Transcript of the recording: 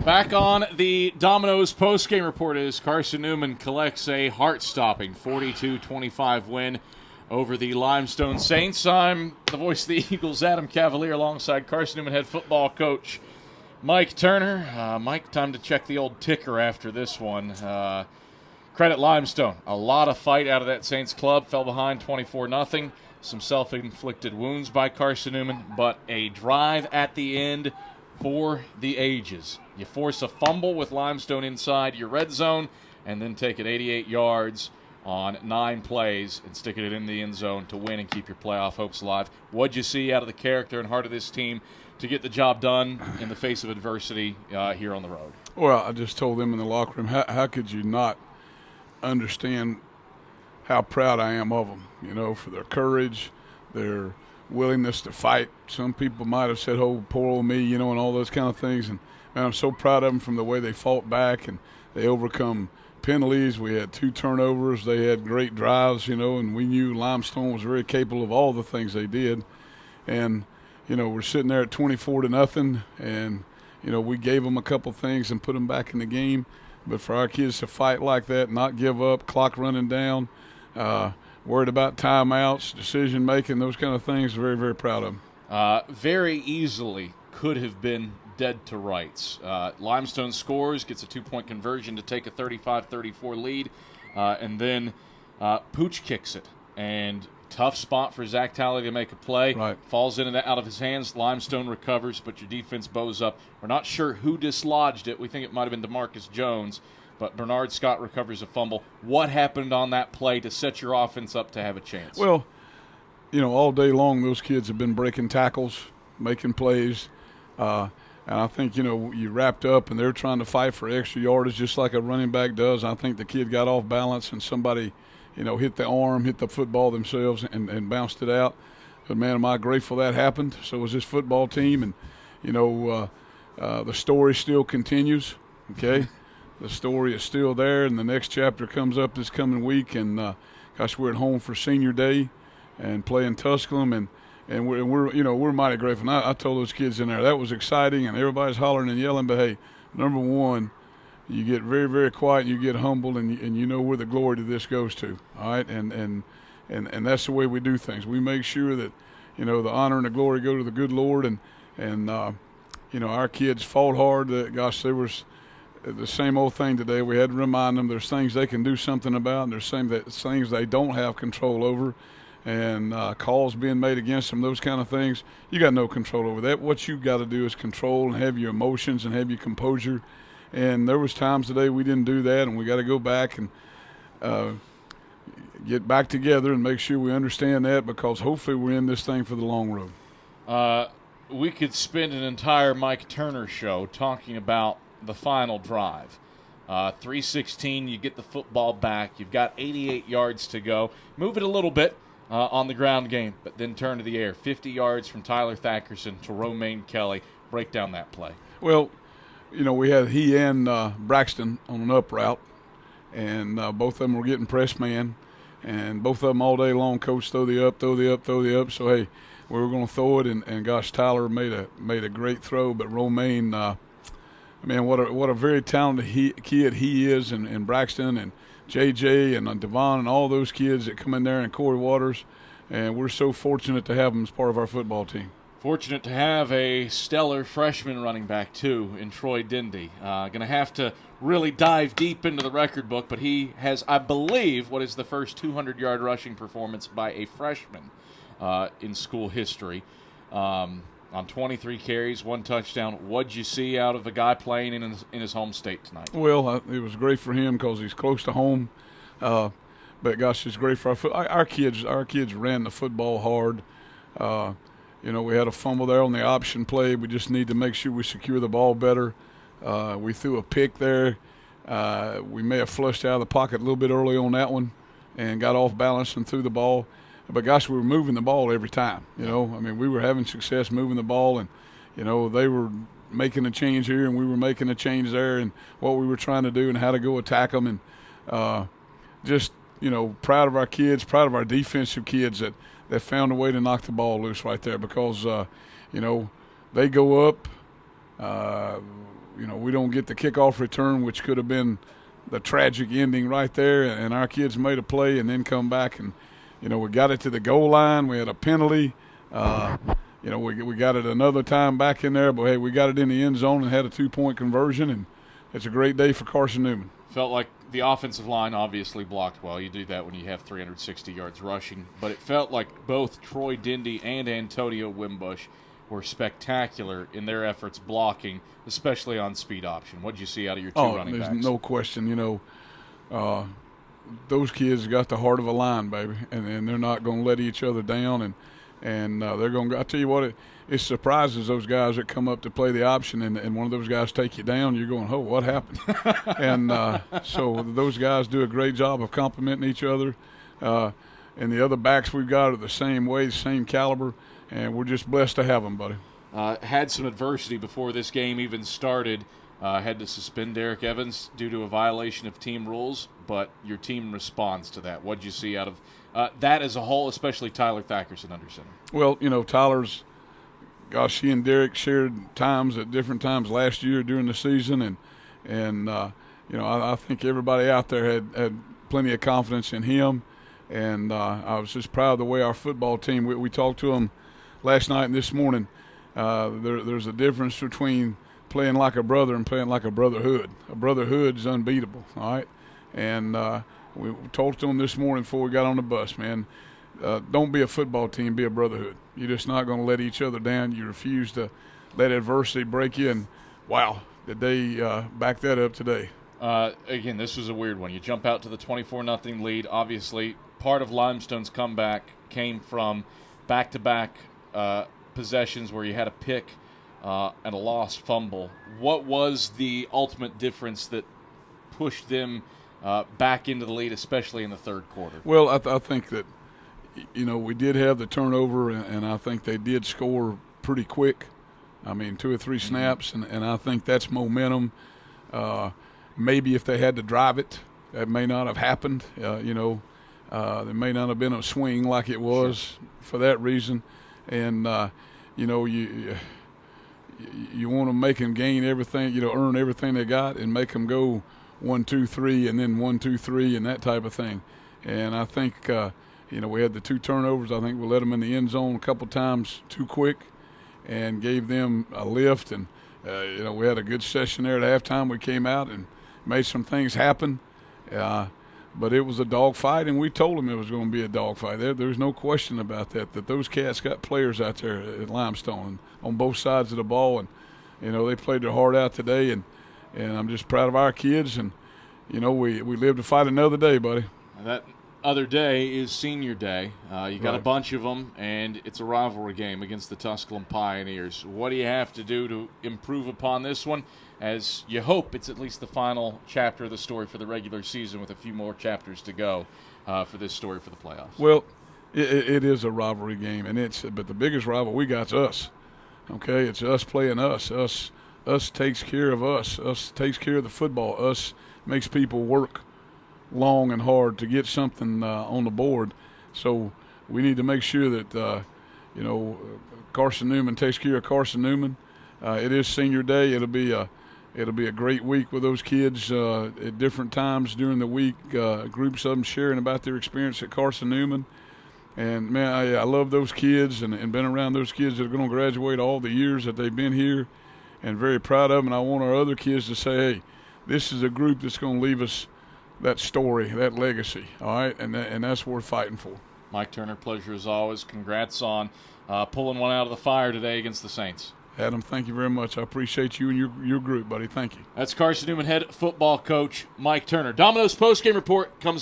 Back on the Domino's postgame report is Carson-Newman collects a heart-stopping 42-25 win over the Limestone Saints. I'm the voice of the Eagles, Adam Cavalier, alongside Carson-Newman head football coach Mike Turner. Mike, time to check the old ticker after this one. Credit Limestone. A lot of fight out of that Saints club. Fell behind 24-0. Some self-inflicted wounds by Carson-Newman, but a drive at the end for the ages. You force a fumble with Limestone inside your red zone and then take it 88 yards on 9 plays and stick it in the end zone to win and keep your playoff hopes alive. What'd you see out of the character and heart of this team to get the job done in the face of adversity here on the road? Well, I just told them in the locker room, how could you not understand how proud I am of them, for their courage, their willingness to fight. Some people might have said, oh, poor old me, and all those kind of things. And man, I'm so proud of them from the way they fought back and they overcome penalties. We had 2 turnovers. They had great drives, and we knew Limestone was very capable of all the things they did. And, we're sitting there at 24-0, and, we gave them a couple things and put them back in the game. But for our kids to fight like that, not give up, clock running down, worried about timeouts, decision-making, those kind of things, very, very proud of them. Very easily could have been dead to rights. Limestone scores, gets a 2-point conversion to take a 35-34 lead, and then Pooch kicks it. And tough spot for Zach Talley to make a play. Right. Falls in and out of his hands. Limestone recovers, but your defense bows up. We're not sure who dislodged it. We think it might have been DeMarcus Jones, but Bernard Scott recovers a fumble. What happened on that play to set your offense up to have a chance? Well, all day long those kids have been breaking tackles, making plays. And I think, you wrapped up and they're trying to fight for extra yardage just like a running back does. I think the kid got off balance and somebody, hit the arm, hit the football themselves and bounced it out. But, man, am I grateful that happened. So was this football team. And, the story still continues, okay? The story is still there, and the next chapter comes up this coming week. And, gosh, we're at home for Senior Day and playing Tusculum, and we're mighty grateful. And I told those kids in there that was exciting, and everybody's hollering and yelling. But hey, number one, you get very, very quiet, and you get humbled, and you know where the glory to this goes to. All right, and that's the way we do things. We make sure that the honor and the glory go to the good Lord, and our kids fought hard. Gosh, there was the same old thing today. We had to remind them there's things they can do something about, and there's things they don't have control over. And calls being made against them, those kind of things, you got no control over that. What you got to do is control and have your emotions and have your composure. And there was times today we didn't do that, and we got to go back and get back together and make sure we understand that, because hopefully we're in this thing for the long road. We could spend an entire Mike Turner show talking about the final drive. 3:16, you get the football back. You've got 88 yards to go. Move it a little bit on the ground game, but then turn to the air. 50 yards from Tyler Thackerson to Romaine Kelly. Break down that play. Well, we had he and Braxton on an up route, and both of them were getting press man, and both of them all day long, coach, throw the up, throw the up, throw the up. So, hey, we were going to throw it, and gosh, Tyler made a great throw, but Romaine, man, what a very talented kid he is, and Braxton and JJ and Devon and all those kids that come in there, and Corey Waters, and we're so fortunate to have them as part of our football team. Fortunate to have a stellar freshman running back, too, in Troy Dindy. Going to have to really dive deep into the record book, but he has, I believe, what is the first 200-yard rushing performance by a freshman in school history. On 23 carries, 1 touchdown. What'd you see out of a guy playing in his home state tonight? Well, it was great for him because he's close to home. But gosh, it's great for our kids. Our kids ran the football hard. We had a fumble there on the option play. We just need to make sure we secure the ball better. We threw a pick there. We may have flushed out of the pocket a little bit early on that one and got off balance and threw the ball. But, gosh, we were moving the ball every time, we were having success moving the ball, and, they were making a change here and we were making a change there, and what we were trying to do and how to go attack them. And just, proud of our kids, proud of our defensive kids that found a way to knock the ball loose right there, because, they go up. we don't get the kickoff return, which could have been the tragic ending right there, and our kids made a play and then come back and, we got it to the goal line. We had a penalty. We got it another time back in there, but, hey, we got it in the end zone and had a 2-point conversion, and it's a great day for Carson-Newman. Felt like the offensive line obviously blocked well. You do that when you have 360 yards rushing. But it felt like both Troy Dindy and Antonio Wimbush were spectacular in their efforts blocking, especially on speed option. What did you see out of your two running backs? There's no question. Those kids got the heart of a lion, baby, and they're not going to let each other down. And they're going to – I tell you what, it surprises those guys that come up to play the option and one of those guys take you down. You're going, oh, what happened? And so those guys do a great job of complimenting each other. And the other backs we've got are the same way, same caliber, and we're just blessed to have them, buddy. Had some adversity before this game even started. Had to suspend Derek Evans due to a violation of team rules, but your team responds to that. What did you see out of that as a whole, especially Tyler Thackerson under center? Well, Tyler's – gosh, he and Derek shared times at different times last year during the season, and I think everybody out there had plenty of confidence in him, and I was just proud of the way our football team – we talked to them last night and this morning. There's a difference between playing like a brother and playing like a brotherhood. A brotherhood is unbeatable, all right? And we talked to them this morning before we got on the bus, man. Don't be a football team, be a brotherhood. You're just not going to let each other down. You refuse to let adversity break you, and, wow, did they back that up today. Again, this was a weird one. You jump out to the 24-0 lead. Obviously, part of Limestone's comeback came from back-to-back possessions where you had a pick and a lost fumble. What was the ultimate difference that pushed them back into the lead, especially in the third quarter? Well, I think that, we did have the turnover, and I think they did score pretty quick. I mean, 2 or 3 snaps, and I think that's momentum. Maybe if they had to drive it, that may not have happened. There may not have been a swing like it was for that reason. And, you want to make them gain everything, earn everything they got and make them go 1, 2, 3, and then 1, 2, 3, and that type of thing. And I think, we had the 2 turnovers. I think we let them in the end zone a couple times too quick and gave them a lift. And, we had a good session there at halftime. We came out and made some things happen. But it was a dogfight, and we told them it was going to be a dogfight. There's no question about that those cats got players out there at Limestone on both sides of the ball. And, they played their heart out today, and I'm just proud of our kids. And, we live to fight another day, buddy. And that other day is senior day. You got Right. a bunch of them, and it's a rivalry game against the Tusculum Pioneers. What do you have to do to improve upon this one, as you hope it's at least the final chapter of the story for the regular season with a few more chapters to go for this story for the playoffs? Well, it is a rivalry game, but the biggest rival we got is us. Okay, it's us playing us. Us takes care of us. Us takes care of the football. Us makes people work long and hard to get something on the board. So we need to make sure that Carson-Newman takes care of Carson-Newman. It is senior day. It'll be a great week with those kids at different times during the week. Groups of them sharing about their experience at Carson-Newman. And, man, I love those kids and been around those kids that are going to graduate all the years that they've been here, and very proud of them. And I want our other kids to say, hey, this is a group that's going to leave us that story, that legacy, all right? And that's worth fighting for. Mike Turner, pleasure as always. Congrats on pulling one out of the fire today against the Saints. Adam, thank you very much. I appreciate you and your group, buddy. Thank you. That's Carson-Newman head football coach Mike Turner. Domino's postgame report comes